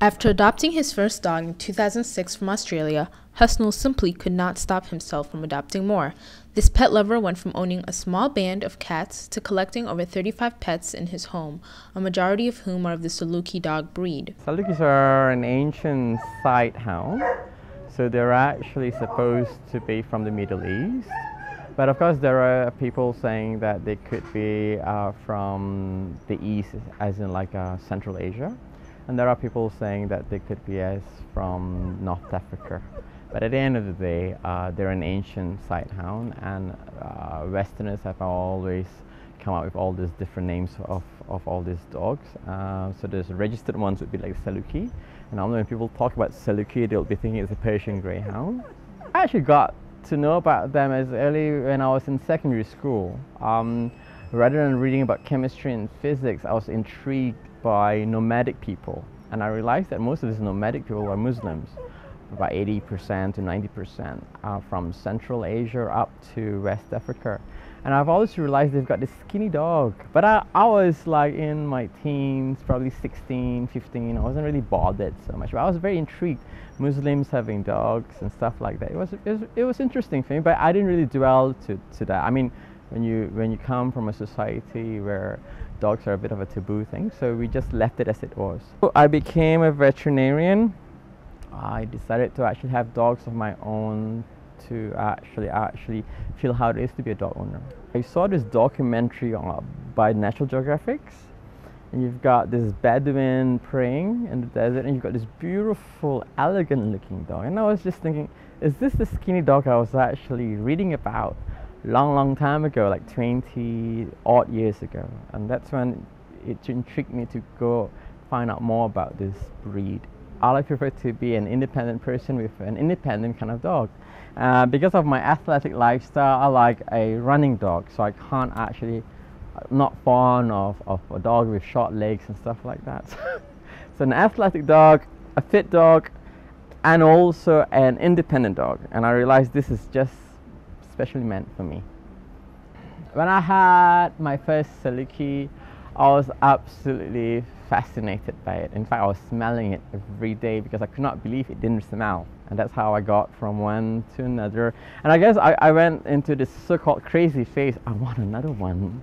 After adopting his first dog in 2006 from Australia, Hasnul simply could not stop himself from adopting more. This pet lover went from owning a small band of cats to collecting over 35 pets in his home, a majority of whom are of the Saluki dog breed. Salukis are an ancient side hound, so they're actually supposed to be from the Middle East. But of course, there are people saying that they could be from the East, as in like Central Asia. And there are people saying that they could be from North Africa. But at the end of the day, they're an ancient sighthound, and Westerners have always come up with all these different names of all these dogs. So there's registered ones would be like Saluki. And normally when people talk about Saluki, they'll be thinking it's a Persian Greyhound. I actually got to know about them as early when I was in secondary school. Rather than reading about chemistry and physics, I was intrigued by nomadic people, and I realized that most of these nomadic people are Muslims. About 80% to 90% are from Central Asia up to West Africa. And I've always realized they've got this skinny dog. But I was like in my teens, probably 16, 15, I wasn't really bothered so much. But I was very intrigued, Muslims having dogs and stuff like that. It was interesting for me, but I didn't really dwell to that. I mean, when you come from a society where dogs are a bit of a taboo thing, so we just left it as it was. So I became a veterinarian. I decided to actually have dogs of my own to actually feel how it is to be a dog owner. I saw this documentary by National Geographic, and you've got this Bedouin praying in the desert, and you've got this beautiful, elegant looking dog. And I was just thinking, is this the skinny dog I was actually reading about long time ago, like 20 odd years ago? And that's when it intrigued me to go find out more about this breed. I prefer to be an independent person with an independent kind of dog. Because of my athletic lifestyle, I like a running dog, so I can't actually, not fond of a dog with short legs and stuff like that. So an athletic dog, a fit dog, and also an independent dog. And I realized this is just specially meant for me. When I had my first Saluki, I was absolutely fascinated by it. In fact, I was smelling it every day because I could not believe it didn't smell. And that's how I got from one to another. And I guess I went into this so-called crazy phase. I want another one.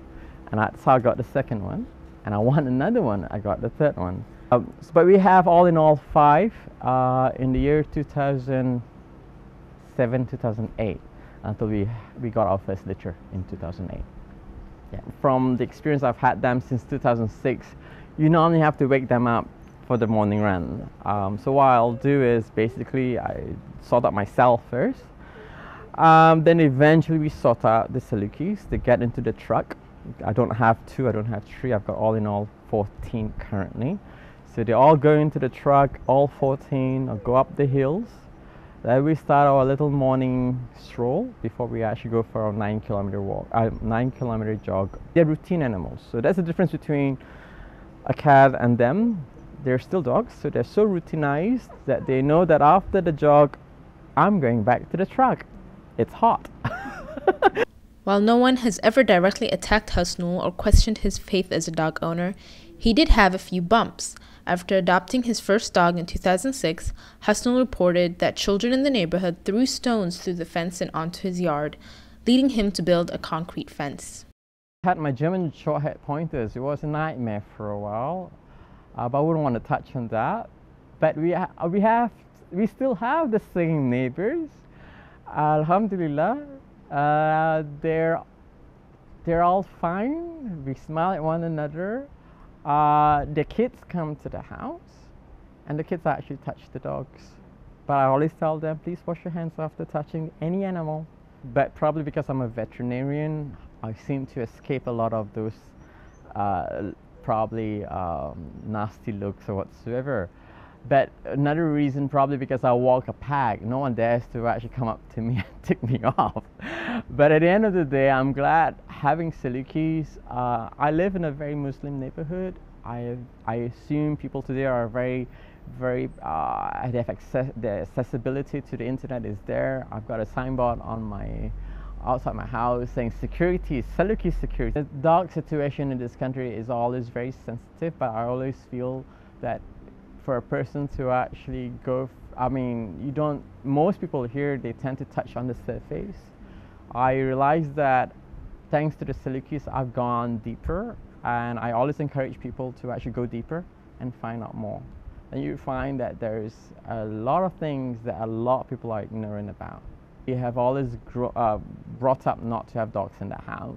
And that's how I got the second one. And I want another one. I got the third one. But we have all in all 5 in the year 2007, 2008. Until we got our first litter in 2008. Yeah. From the experience I've had them since 2006, you normally have to wake them up for the morning run. So what I'll do is basically I sort out myself first. Then eventually we sort out the Salukis. They get into the truck. I don't have 2, I don't have 3, I've got all in all 14 currently. So they all go into the truck, all 14, I'll go up the hills. Then we start our little morning stroll before we actually go for our 9-kilometer walk, 9-kilometer jog. They're routine animals, so that's the difference between a cat and them. They're still dogs, so they're so routinized that they know that after the jog, I'm going back to the truck. It's hot. While no one has ever directly attacked Hasnul or questioned his faith as a dog owner, he did have a few bumps. After adopting his first dog in 2006, Hasnul reported that children in the neighborhood threw stones through the fence and onto his yard, leading him to build a concrete fence. I had my German short-haired pointers. It was a nightmare for a while, but I wouldn't want to touch on that. But we still have the same neighbors. Alhamdulillah, they're all fine. We smile at one another. The kids come to the house, and the kids actually touch the dogs. But I always tell them, please wash your hands after touching any animal. But probably because I'm a veterinarian, I seem to escape a lot of those nasty looks or whatsoever. But another reason, probably because I walk a pack, no one dares to actually come up to me and tick me off. But at the end of the day, I'm glad having Salukis. I live in a very Muslim neighborhood. I assume people today are very the accessibility to the internet is there. I've got a signboard on outside my house saying security, Saluki security. The dog situation in this country is always very sensitive, but I always feel that for a person to actually go, I mean, you don't, most people here, they tend to touch on the surface. I realized that thanks to the Salukis, I've gone deeper, and I always encourage people to actually go deeper and find out more. And you find that there's a lot of things that a lot of people are ignorant about. We have always brought up not to have dogs in the house.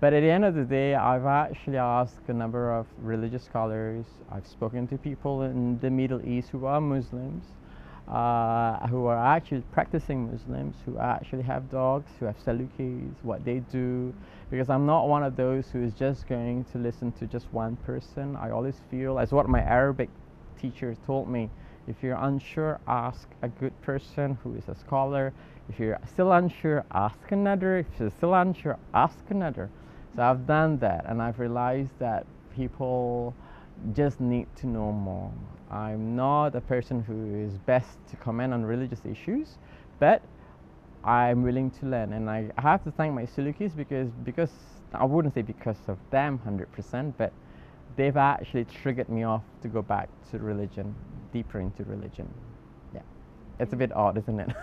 But at the end of the day, I've actually asked a number of religious scholars, I've spoken to people in the Middle East who are Muslims, who are actually practicing Muslims, who actually have dogs, who have Salukis, what they do. Because I'm not one of those who is just going to listen to just one person. I always feel, as what my Arabic teacher told me, if you're unsure, ask a good person who is a scholar. If you're still unsure, ask another. If you're still unsure, ask another. So I've done that, and I've realized that people just need to know more. I'm not a person who is best to comment on religious issues, but I'm willing to learn, and I have to thank my Salukis because I wouldn't say because of them 100%, but they've actually triggered me off to go back to religion, deeper into religion. Yeah, it's a bit odd, isn't it?